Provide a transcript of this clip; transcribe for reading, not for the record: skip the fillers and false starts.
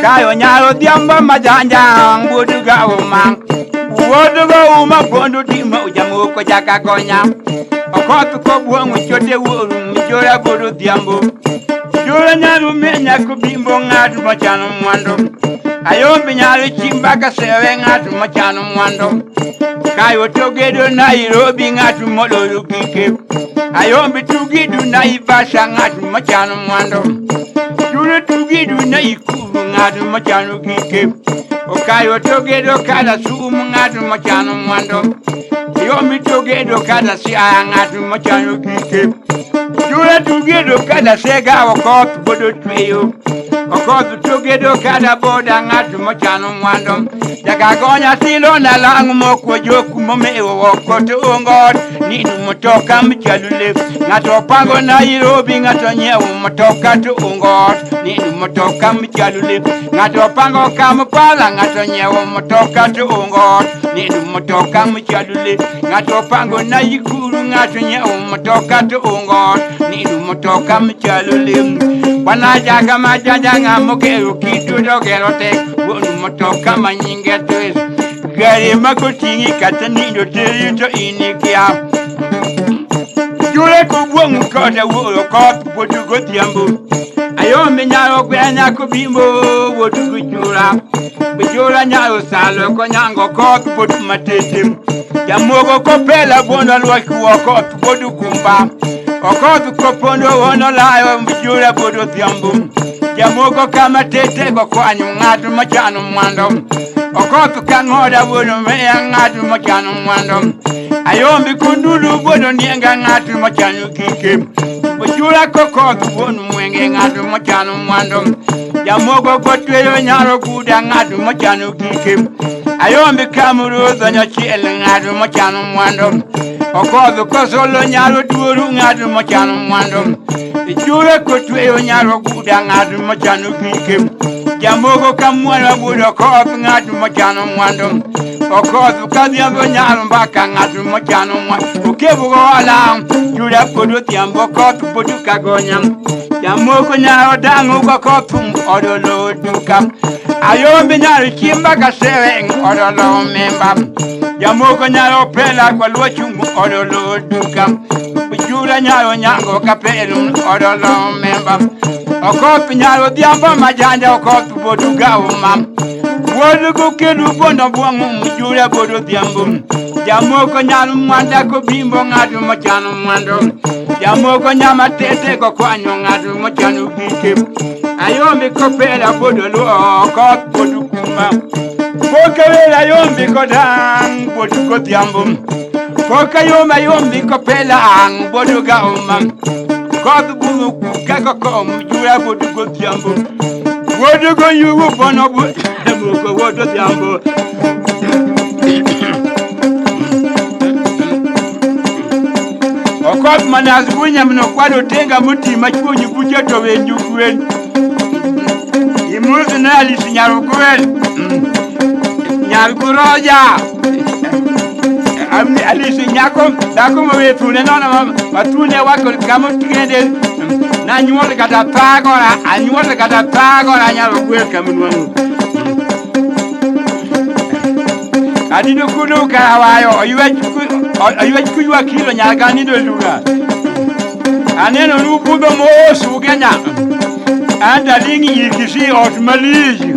Kayo nyaro diamba majanja buduga uma woduga uma pondu dima ujamu ko jaka konya okotu ko buongu chote wuru mjora budu diambo jora nyaru menya ko bimbo ngadu machano mwando ayombi nyaru chimbaka sewe ngadu machano mwando kayo togedo Nairobi ngadu modolu kike ayombi tugidu na ibasha ngadu machano mwando jura tugidu na ikuru ngadu machano kike okayo togedo kada sumu ngadu machano mwando yomi togedo kada si ngadu machano kike jura tugidu kada sega wakot bodo tweyo okotu togedo kada boda ngadu machano mwando daga gonya silo na langu moko joku mome wokoto ongot ninu motoka mchalule ngato pango Nairobi ngato nyewu motoka tu ongot ninu motoka mchalule ngato pango Kampala ngato nyewu motoka tu ongot ninu motoka mchalule ngato pango Naikuru ngato nyewu motoka tu ongot ninu motoka mchalule wanajaga majaja ngamoke ukitu dogerote wonu motoka manyinge tues gari makotingi katanindo terito inikia jule kubwongu kote wuro kotu potugo tiambu ayombe nyaro gwenya kubimbo wotugo jura bejura nyaro salo konyango kotu potu matete jamogo kopela bondo lwaki wokotu potu kumba okotu kopondo wono layo mbijura bodo tiambu jamogo kama tete kokwanyu ngatu machano mwando okotu kangoda wono meya ngatu machano mwando ayombi kundulu bodo nienga ngatu machano kike bujura kokotu wono mwenge ngatu machano mwando jamogo kotweyo nyaro kuda ngatu machano kike ayombi kamuru dhanyo chiele ngatu machano mwando okotu kosolo nyaro duoru ngatu machano mwando jure kotweyo nyaro kuda ngatu machano kike jamogo kamwana budo kotu ngatu machano mwando okotu kadhiambo nyaro mbaka ngatu machano mwando ukebugo ala jure kodo tiambo kotu bodu kagonya jamogo nyaro dangu kokotu odolo duka ayombi nyaro chimba kasewe odolo memba jamogo nyaro pela kwa luochungu odolo duka jura nyaro nyango kapelu odolo memba okotu nyaro diamba majanja okotu boduga umam wodugo kelu bono buangu jura bodo diambo jamogo nyaro mwanda ko bimbo ngadu machano mwando jamogo nyama tete ko kwanyo ngadu machano kike ayombi kopela bodo lo okotu bodukuma kokela yombi kodang bodugo diambo koka yombi kopela ang boduga umam kotu bunu kaka kom jura bodugo diambo wodugo yugo bono bodugo wodo diambo okot manaz bunya mno kwado tenga muti machunyu kujeto wenjukwen imuzi na alisi nyarukwen nyarukuroja amni alisi nyako dako mwe tune nona matune wako kama tugende na nyuote kata tagora nyarukwen kamunwanu adino kudu karawayo oyuwe kuywa kilo nyagani do luga aneno lubudo mo sugenya anda lingi yikisi otmaliji